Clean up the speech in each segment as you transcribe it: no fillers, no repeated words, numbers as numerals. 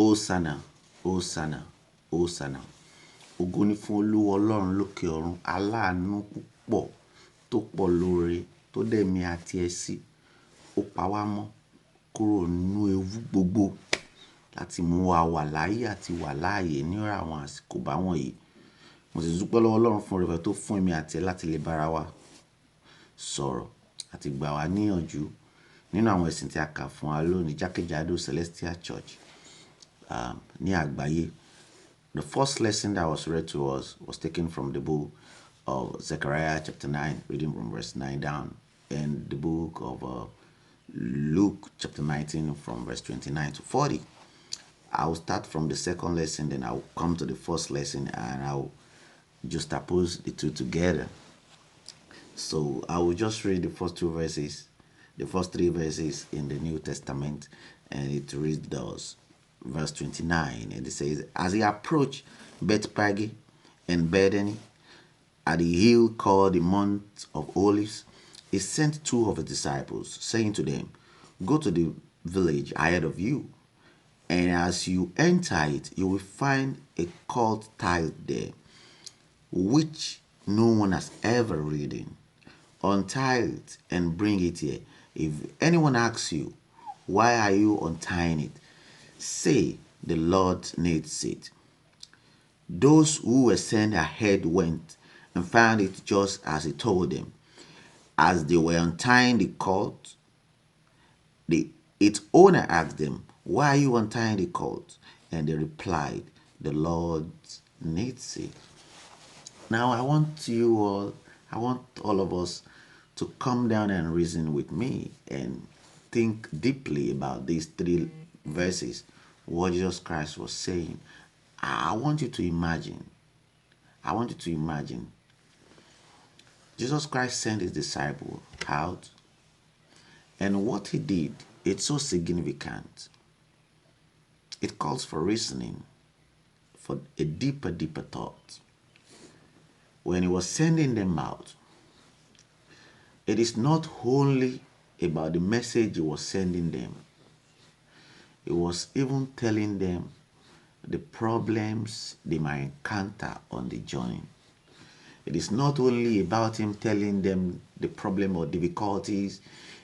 Hosanna, Hosanna, Hosanna. Ògo ni fún Olúwa Ọlọ́run lókè ọ̀run, aláàánú púpọ̀ tó pọ̀ lóore tó dẹ̀mí àti ẹ̀sí. Ó pa wá mọ́ kúrò nínú ewu gbogbo láti mú wa wà láyé àti wà láàyè ní àwọn àsìkò báwọn yìí. Mo sì dúpẹ́ lọ́wọ́ Ọlọ́run fún oore-ọ̀fẹ́ tó fún èmi àti ẹ láti lè bára wa sọ̀rọ̀ àti gbà wá níyànjú nínú àwọn ẹ̀sìn tí a kà fún wa lónìí jákèjádò Celestial Church ní àgbáyé. The first lesson that was read to us was taken from the book of Zechariah chapter 9, reading from verse 9 down, and the book of Luke chapter 19 from verse 29 to 40. I will start from the second lesson, then I will come to the first lesson, and I will just oppose the two together. So I will just read the first three verses in the New Testament, and it reads thus. Verse 29, and it says, as he approached Bethphage and Bethany at the hill called the Mount of Olives, he sent two of his disciples, saying to them, go to the village ahead of you, and as you enter it, you will find a colt tied there, which no one has ever ridden. Untie it and bring it here. If anyone asks you, why are you untying it? Say, the Lord needs it. Those who were sent ahead went and found it just as he told them. As they were untying the colt, its owner asked them, why are you untying the colt? And they replied, the Lord needs it. Now I want all of us to come down and reason with me and think deeply about these three verses, what Jesus Christ was saying. I want you to imagine. Jesus Christ sent his disciple out, and what he did, it's so significant. It calls for reasoning, for a deeper thought. When he was sending them out, it is not only about the message he was sending them. He was even telling them the problems they might encounter on the journey. It is not only about him telling them the problem or difficulties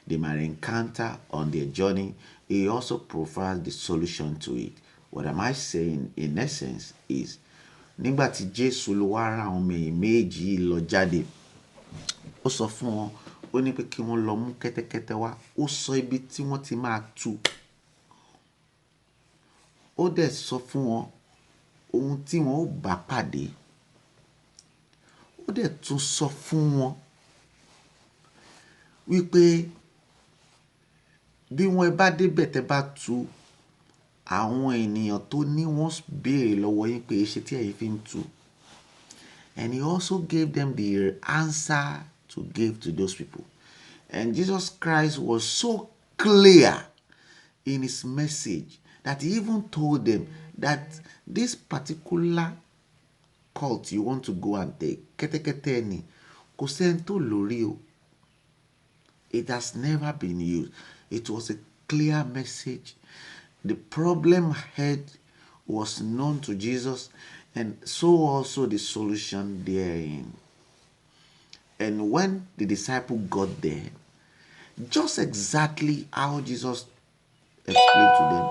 they might encounter on their journey. He also provides the solution to it. What am I saying in essence is, nígbà tí Jésù ló wá rán àwọn ọmọ méjì lọ jáde, ó sọ fún wọn, ó ní pé kí wọ́n lọ mú kẹ́tẹ́kẹ́tẹ́ wá, ó sọ ibi tí wọ́n ti máa tú. Ó dẹ̀ sọ fún wọn ohun tí wọ́n ó bá pàdé. Ó dẹ̀ tún sọ fún wọn wípé bí wọ́n bá débẹ̀ tẹ́ bá tú, àwọn ènìyàn tó ní wọ́n béèrè lọ́wọ́ yín pé ṣé tí ẹ̀yin fi ń tú. And he also gave them the answer to give to those people. And Jesus Christ was so clear in his message that he even told them that this particular cult you want to go and take, kẹ́tẹ́kẹ́tẹ́ ni, kò sẹ́ni tó lórí o. It has never been used. It was a clear message. The problem ahead was known to Jesus, and so also the solution therein. And when the disciple got there, just exactly how Jesus explained to them,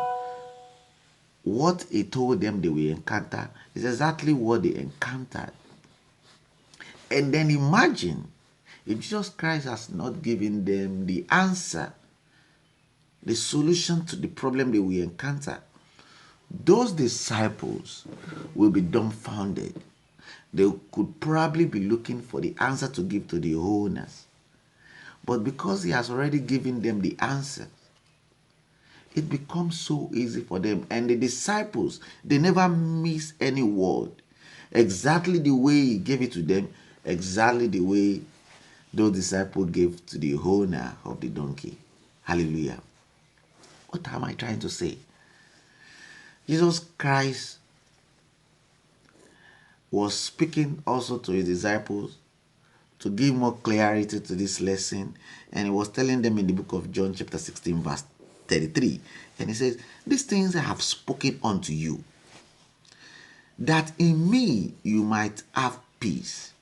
what he told them they will encounter is exactly what they encountered. And then imagine if Jesus Christ has not given them the answer, the solution to the problem they will encounter, those disciples will be dumbfounded. They could probably be looking for the answer to give to the owners. But because he has already given them the answer, it becomes so easy for them. And the disciples, they never miss any word. Exactly the way he gave it to them, exactly the way those disciples gave to the owner of the donkey. Hallelujah. What am I trying to say? Jesus Christ was speaking also to his disciples to give more clarity to this lesson. And he was telling them in the book of John chapter 16 verse 33. And he says, these things I have spoken unto you, that in me you might have peace.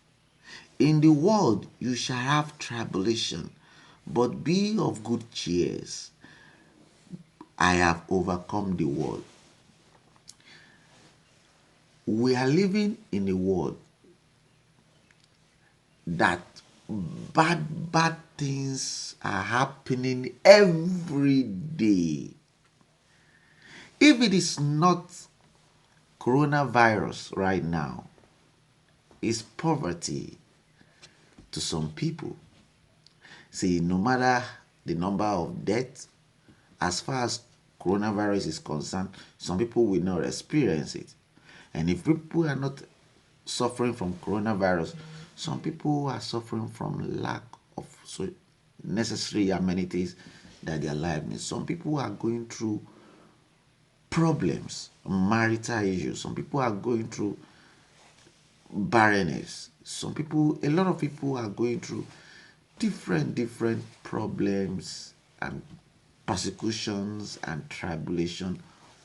In the world you shall have tribulation, but be of good cheer. I have overcome the world. We are living in a world that bad things are happening every day. If it is not coronavirus right now, it's poverty to some people. See, no matter the number of deaths, as far as coronavirus is concerned, some people will not experience it. And if people are not suffering from coronavirus, some people are suffering from lack of necessary amenities that their life needs. Some people are going through problems, marital issues. Some people are going through barrenness. A lot of people are going through different problems and persecutions and tribulation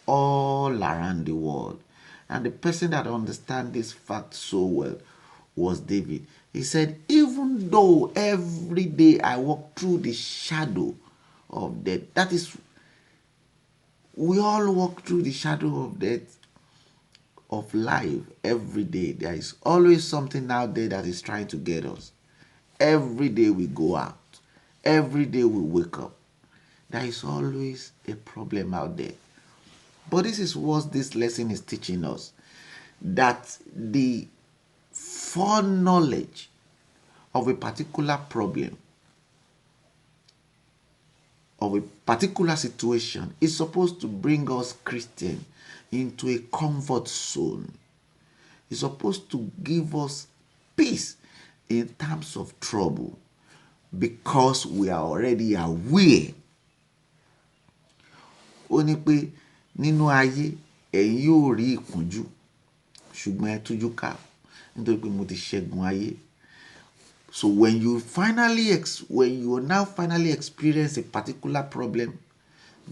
all around the world. And the person that understands this fact so well was David. He said, even though every day I walk through the shadow of death, that is, we all walk through the shadow of death of life every day. There is always something out there that is trying to get us. Every day we go out, every day we wake up, there is always a problem out there. But this is what this lesson is teaching us, that the foreknowledge of a particular problem, of a particular situation, is supposed to bring us Christians into a comfort zone. It's supposed to give us peace in times of trouble, because we are already aware. Ó ní pé nínú ayé ẹ̀yin yóò rí ìpọ́njú, ṣùgbọ́n ẹ tújú ká, nítorí pé mo ti ṣẹ́gun ayé. So when you now finally experience a particular problem,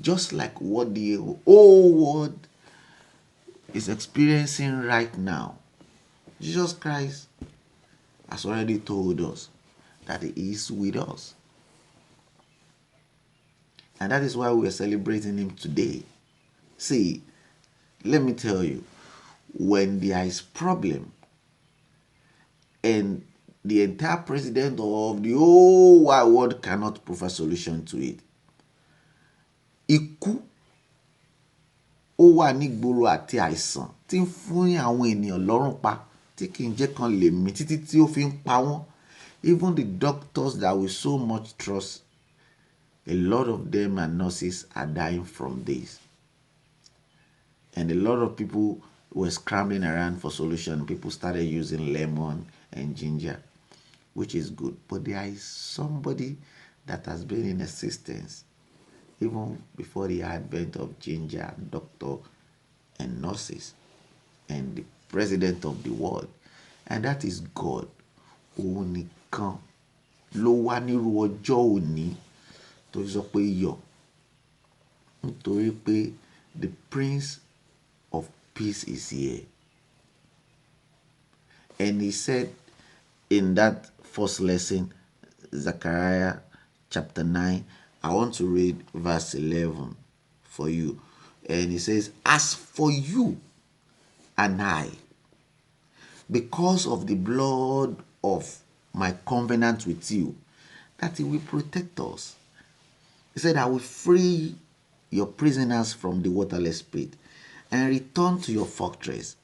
just like what the whole world is experiencing right now, Jesus Christ has already told us that He is with us. And that is why we are celebrating Him today. See, let me tell you, when there is problem and the entire president of the whole wide world cannot provide solution to it, ikú ó wà nígboro àti àìsàn tí ń fún àwọn ènìyàn lọ́rùn pa, tí kì í jẹ́ kan lè mí títí tí ó fi ń pa wọ́n. Even the doctors that we so much trust, a lot of them and nurses are dying from this. And a lot of people were scrambling around for solution. People started using lemon and ginger, which is good. But there is somebody that has been in existence even before the advent of ginger, doctor, and nurses, and the president of the world. And that is God. Òun nìkan ló wà nírú ọjọ́ òní tó sọ pé yọ̀, nítorí pé the Prince of Peace is here. And he said in that first lesson, Zechariah chapter 9, I want to read verse 11 for you. And he says, as for you and I, because of the blood of my covenant with you, that He will protect us. He said, I will free your prisoners from the waterless pit and return to your fortress,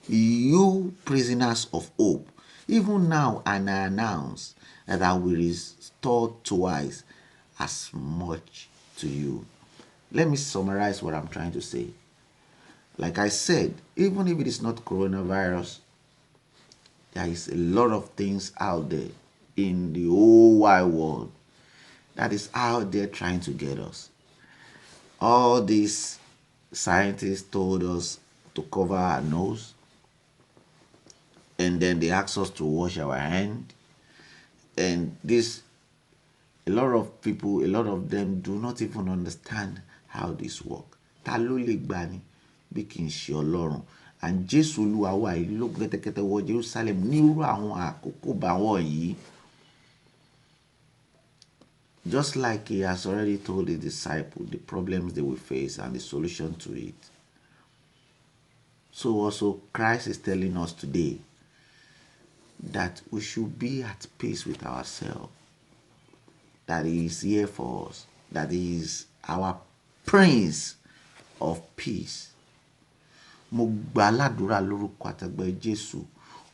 you prisoners of hope. Even now, and I announce that I will restore twice as much to you. Let me summarize what I'm trying to say. Like I said, even if it is not coronavirus, there is a lot of things out there in the whole wide world that is out there trying to get us. All these scientists told us to cover our nose, and then they asked us to wash our hand. And a lot of people, a lot of them do not even understand how this work. Ta ló lè gbà ni bí kì í ṣe Ọlọ́run? And Jésù Olúwa wa yìí ló kẹ́tẹ́kẹ́tẹ́ wọ Jerusalem nírú àwọn àkókò báwọn yìí. Just like he has already told his disciples the problems they will face and the solution to it. So also Christ is telling us today that we should be at peace with ourselves. That he is here for us. That he is our Prince of Peace. Mo gbà ládùúrà lórúkọ àtàgbà Jésù,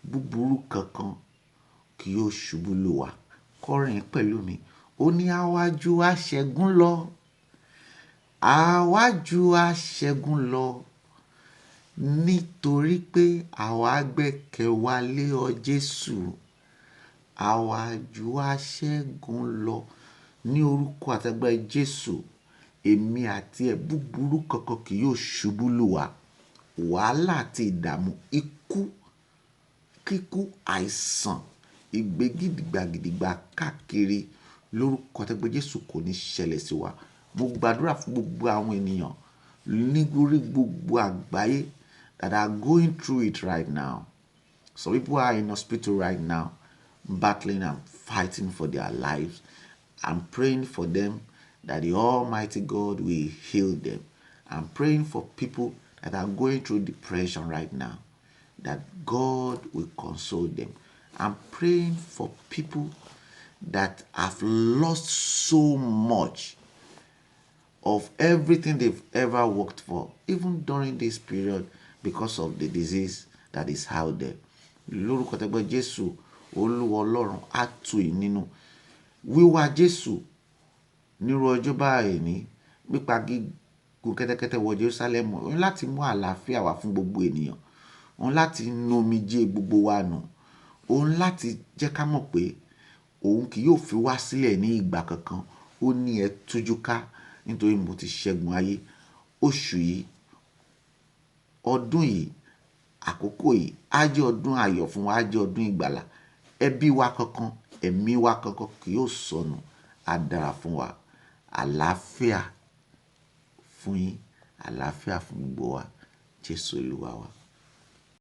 búburú kankan kì yóò ṣubú lù wá. Kọrin pẹ̀lú mi. Ó ní àwájú aṣẹ́gun lọ. Àwájú aṣẹ́gun lọ. Nítorí pé àwa gbẹ́kẹ̀ wa lé ọ Jésù. Àwájú aṣẹ́gun lọ. Ní orúkọ àtàgbà Jésù, èmi àti ẹ búburú kankan kì yóò ṣubú lù wá. Wàhálà àti ìdààmú, ikú, kíkú, àìsàn, ìgbégidigba káàkiri lórúkọ àtàgbà Jésù kò ní ṣẹlẹ̀ sí wa. Mo gbàdúrà fún gbogbo àwọn ènìyàn nítorí gbogbo àgbáyé that are going through it right now. Some people are in hospital right now, battling and fighting for their lives. I'm praying for them that the Almighty God will heal them. I'm praying for people that are going through depression right now, that God will console them. I'm praying for people that have lost so much of everything they've ever worked for, even during this period, because of the disease that is out there. Lórúkọ tẹgbẹ́ Jésù, Olúwa Ọlọ́run á tù yín nínú. Wíwá Jésù nírú ọjọ́ báyìí ní nípa gígùn kẹ́tẹ́kẹ́tẹ́ wọ Jerusalem, òun láti mú àlàáfíà wá fún gbogbo ènìyàn. Òun láti nu omijé gbogbo wa nù. Òun láti jẹ́ ká mọ̀ pé òun kì yóò fi wá sílẹ̀ ní ìgbà kankan. Ó ní ẹ tújú ká nítorí mo ti ṣẹ́gun ayé. Oṣù yìí, ọdún yìí, àkókò yìí á jẹ́ ọdún ayọ̀ fún wa, á jẹ́ ọdún ìgbàlà. Ẹbí wa kankan, ẹ̀mí wa kankan kì yóò sọnù. Á dára fún wa. Àlàáfíà fún yín, àlàáfíà fún gbogbo wa. Jésù Olúwa wa.